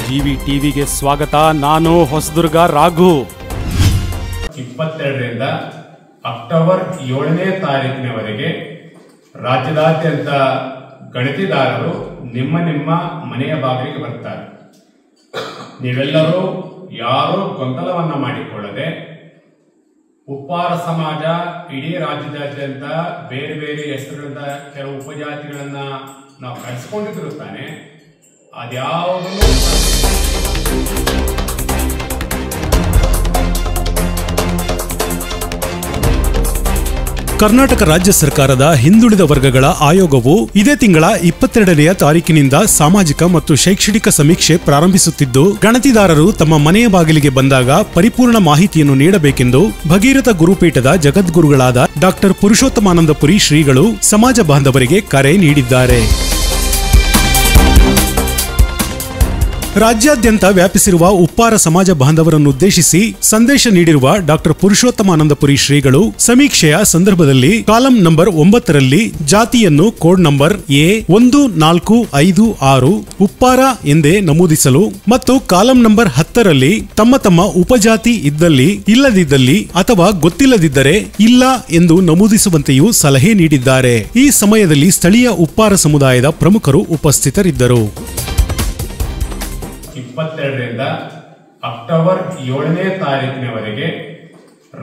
GV ಟಿವಿಗೆ ಸ್ವಾಗತ. ನಾನು ಹೊಸದುರ್ಗ ರಾಘು. 22ರಿಂದ ಅಕ್ಟೋಬರ್ 7ನೇ ತಾರೀಕಿನವರೆಗೆ ರಾಜ್ಯದಾದ್ಯಂತ ಗಣತಿದಾರರು ನಿಮ್ಮ ಮನೆಯ ಬಾಗಿಲಿಗೆ ಬರ್ತಾರೆ. ನೀವೆಲ್ಲರೂ ಯಾರೂ ಗೊಂದಲವನ್ನ ಮಾಡಿಕೊಳ್ಳದೆ ಉಪ್ಪಾರ ಸಮಾಜ ಇಡೀ ರಾಜ್ಯದಾದ್ಯಂತ ಬೇರೆ ಬೇರೆ ಹೆಸರುಗಳಿಂದ ಕೆಲವು ಉಪಜಾತಿಗಳನ್ನ ನಾವು ಕಳಿಸ್ಕೊಂಡಿದ್ರು ತಾನೆ, ಅದ್ಯಾವುದನ್ನು ಕರ್ನಾಟಕ ರಾಜ್ಯ ಸರ್ಕಾರದ ಹಿಂದುಳಿದ ವರ್ಗಗಳ ಆಯೋಗವು ಇದೇ ತಿಂಗಳ 22ನೇ ತಾರೀಕಿನಿಂದ ಸಾಮಾಜಿಕ ಮತ್ತು ಶೈಕ್ಷಣಿಕ ಸಮೀಕ್ಷೆ ಪ್ರಾರಂಭಿಸುತ್ತಿದ್ದು, ಗಣತಿದಾರರು ತಮ್ಮ ಮನೆಯ ಬಾಗಿಲಿಗೆ ಬಂದಾಗ ಪರಿಪೂರ್ಣ ಮಾಹಿತಿಯನ್ನು ನೀಡಬೇಕೆಂದು ಭಗೀರಥ ಗುರುಪೀಠದ ಜಗದ್ಗುರುಗಳಾದ ಡಾಕ್ಟರ್ ಪುರುಷೋತ್ತಮಾನಂದಪುರಿ ಶ್ರೀಗಳು ಸಮಾಜ ಬಾಂಧವರಿಗೆ ಕರೆ ನೀಡಿದ್ದಾರೆ. ರಾಜ್ಯಾದ್ಯಂತ ವ್ಯಾಪಿಸಿರುವ ಉಪ್ಪಾರ ಸಮಾಜ ಬಾಂಧವರನ್ನುದ್ದೇಶಿಸಿ ಸಂದೇಶ ನೀಡಿರುವ ಡಾಕ್ಟರ್ ಪುರುಷೋತ್ತಮಾನಂದಪುರಿ ಶ್ರೀಗಳು ಸಮೀಕ್ಷೆಯ ಸಂದರ್ಭದಲ್ಲಿ ಕಾಲಂ ನಂಬರ್ 9ರಲ್ಲಿ ಜಾತಿಯನ್ನು ಕೋಡ್ ನಂಬರ್ A1456 ಉಪ್ಪಾರ ಎಂದೇ ನಮೂದಿಸಲು ಮತ್ತು ಕಾಲಂ ನಂಬರ್ 10ರಲ್ಲಿ ತಮ್ಮ ಉಪಜಾತಿ ಇದ್ದಲ್ಲಿ, ಇಲ್ಲದಿದ್ದಲ್ಲಿ ಅಥವಾ ಗೊತ್ತಿಲ್ಲದಿದ್ದರೆ ಇಲ್ಲ ಎಂದು ನಮೂದಿಸುವಂತೆಯೂ ಸಲಹೆ ನೀಡಿದ್ದಾರೆ. ಈ ಸಮಯದಲ್ಲಿ ಸ್ಥಳೀಯ ಉಪ್ಪಾರ ಸಮುದಾಯದ ಪ್ರಮುಖರು ಉಪಸ್ಥಿತರಿದ್ದರು. 22ರಿಂದ ಅಕ್ಟೋಬರ್ 7ನೇ ತಾರೀಕಿನವರೆಗೆ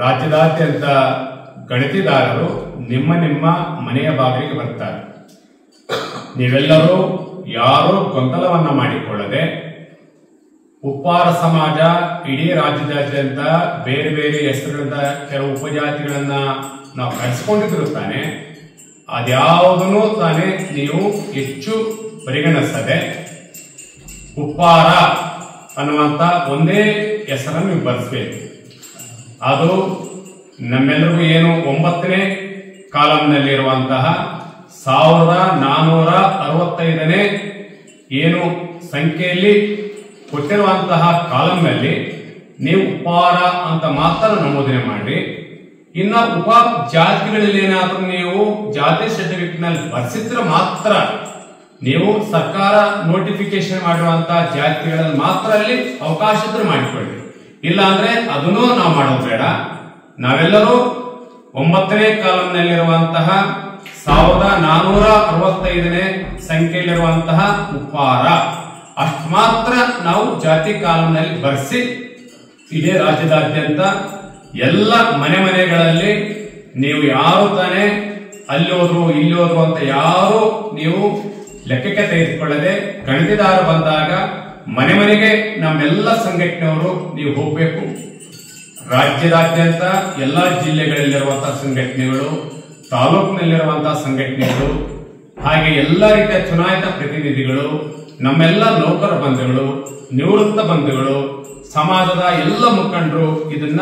ರಾಜ್ಯದಾದ್ಯಂತ ಗಣತಿದಾರರು ನಿಮ್ಮ ಮನೆಯ ಬಾಗಿಲಿಗೆ ಬರ್ತಾರೆ. ನೀವೆಲ್ಲರೂ ಯಾರೂ ಗೊಂದಲವನ್ನ ಮಾಡಿಕೊಳ್ಳದೆ ಉಪ್ಪಾರ ಸಮಾಜ ಇಡೀ ರಾಜ್ಯದಾದ್ಯಂತ ಬೇರೆ ಬೇರೆ ಹೆಸರುಗಳಿಂದ ಕೆಲವು ಉಪಜಾತಿಗಳನ್ನ ನಾವು ಕಳಿಸ್ಕೊಂಡಿದ್ರು ತಾನೆ, ಅದ್ಯಾವುದನ್ನು ತಾನೇ ನೀವು ಹೆಚ್ಚು ಪರಿಗಣಿಸದೆ ಉಪ್ಪಾರ ಅನ್ನುವಂತ ಒಂದೇ ಹೆಸರನ್ನು ನೀವು ಬರೆಸಬೇಕು. ಅದು ನಮ್ಮೆಲ್ಲರಿಗೂ ಏನು 9ನೇ ಕಾಲಂನಲ್ಲಿರುವಂತಹ 1465ನೇ ಏನು ಸಂಖ್ಯೆಯಲ್ಲಿ ಕೊಟ್ಟಿರುವಂತಹ ಕಾಲಂನಲ್ಲಿ ನೀವು ಉಪ್ಪಾರ ಅಂತ ಮಾತ್ರ ನಮೂದನೆ ಮಾಡಿ, ಇನ್ನ ಉಪ ಜಾತಿಗಳಲ್ಲಿ ಏನಾದ್ರೂ ನೀವು ಜಾತಿ ಸರ್ಟಿಫಿಕೇಟ್ ನಲ್ಲಿ ಬರೆಸಿದ್ರೆ ಮಾತ್ರ ನೀವು ಸರ್ಕಾರ ನೋಟಿಫಿಕೇಶನ್ ಮಾಡಿರುವಂತಹ ಜಾತಿಗಳಲ್ಲಿ ಮಾತ್ರ ಅಲ್ಲಿ ಅವಕಾಶ ಇದ್ರೆ ಮಾಡಿಕೊಳ್ಳಿ. ಇಲ್ಲ ಅಂದ್ರೆ ಅದನ್ನು ನಾವು ಮಾಡೋದು ಬೇಡ. ನಾವೆಲ್ಲರೂ 9ನೇ ಕಾಲಂನಲ್ಲಿರುವಂತಹ 1465ನೇ ಸಂಖ್ಯೆಯಲ್ಲಿರುವಂತಹ ಉಪ್ಪಾರ ಅಷ್ಟು ಮಾತ್ರ ನಾವು ಜಾತಿ ಕಾಲಂನಲ್ಲಿ ಬರೆಸಿ ಇಡೀ ರಾಜ್ಯದಾದ್ಯಂತ ಎಲ್ಲ ಮನೆಗಳಲ್ಲಿ ನೀವು ಯಾರು ತಾನೇ ಅಲ್ಲಿ ಹೋದ್ರು ಇಲ್ಲಿ ಹೋದ್ರು ಅಂತ ಯಾರು ನೀವು ಲೆಕ್ಕಕ್ಕೆ ತೆಗೆದುಕೊಳ್ಳದೆ ಗಣತಿದಾರ ಬಂದಾಗ ಮನೆಗೆ ನಮ್ಮೆಲ್ಲ ಸಂಘಟನೆಯವರು ನೀವು ಹೋಗಬೇಕು. ರಾಜ್ಯದಾದ್ಯಂತ ಎಲ್ಲಾ ಜಿಲ್ಲೆಗಳಲ್ಲಿರುವಂತಹ ಸಂಘಟನೆಗಳು, ತಾಲೂಕಿನಲ್ಲಿರುವಂತಹ ಸಂಘಟನೆಗಳು, ಹಾಗೆ ಎಲ್ಲ ರೀತಿಯ ಚುನಾಯಿತ ಪ್ರತಿನಿಧಿಗಳು, ನಮ್ಮೆಲ್ಲ ನೌಕರ ಬಂಧುಗಳು, ನಿವೃತ್ತ ಬಂಧುಗಳು, ಸಮಾಜದ ಎಲ್ಲ ಮುಖಂಡರು ಇದನ್ನ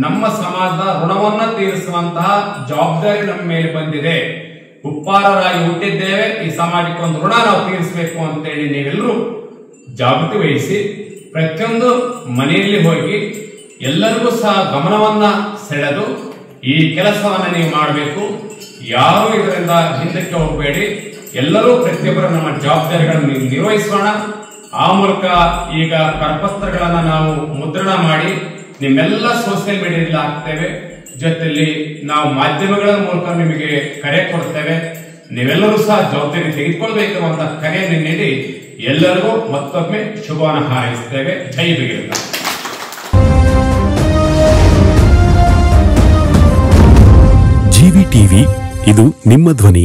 ನಮ್ಮ ಸಮಾಜದ ಋಣವನ್ನ ತೀರಿಸುವಂತಹ ಜವಾಬ್ದಾರಿ ನಮ್ಮ ಮೇಲೆ ಬಂದಿದೆ. ಉಪ್ಪಾರರಾಗಿ ಹುಟ್ಟಿದ್ದೇವೆ, ಈ ಸಮಾಜಕ್ಕೆ ಒಂದು ಋಣ ನಾವು ತೀರಿಸಬೇಕು ಅಂತೇಳಿ ನೀವೆಲ್ಲರೂ ಜಾಗೃತಿ ವಹಿಸಿ ಪ್ರತಿಯೊಂದು ಮನೆಯಲ್ಲಿ ಹೋಗಿ ಎಲ್ಲರಿಗೂ ಸಹ ಗಮನವನ್ನ ಸೆಳೆದು ಈ ಕೆಲಸವನ್ನ ನೀವು ಮಾಡಬೇಕು. ಯಾರು ಇದರಿಂದ ಹಿಂದಕ್ಕೆ ಹೋಗಬೇಡಿ. ಎಲ್ಲರೂ ಪ್ರತಿಯೊಬ್ಬರು ನಮ್ಮ ಜವಾಬ್ದಾರಿಗಳನ್ನು ನಿರ್ವಹಿಸೋಣ. ಆ ಮೂಲಕ ಈಗ ಕರಪತ್ರಗಳನ್ನ ನಾವು ಮುದ್ರಣ ಮಾಡಿ ನಿಮ್ಮೆಲ್ಲ ಸೋಷಿಯಲ್ ಮೀಡಿಯಾದಲ್ಲಿ ಹಾಕ್ತೇವೆ. ಜೊತೆಯಲ್ಲಿ ನಾವು ಮಾಧ್ಯಮಗಳ ಮೂಲಕ ನಿಮಗೆ ಕರೆ ಕೊಡ್ತೇವೆ. ನೀವೆಲ್ಲರೂ ಸಹ ಜವಾಬ್ದಾರಿ ತೆಗೆದುಕೊಳ್ಬೇಕಿರುವಂತಹ ಕರೆಯನ್ನು ನೀಡಿ ಎಲ್ಲರಿಗೂ ಮತ್ತೊಮ್ಮೆ ಶುಭವನ್ನು ಹಾರೈಸುತ್ತೇವೆ. ಜೈ ಭಗೀರಥ. ಜಿವಿ ಟಿವಿ, ಇದು ನಿಮ್ಮ ಧ್ವನಿ.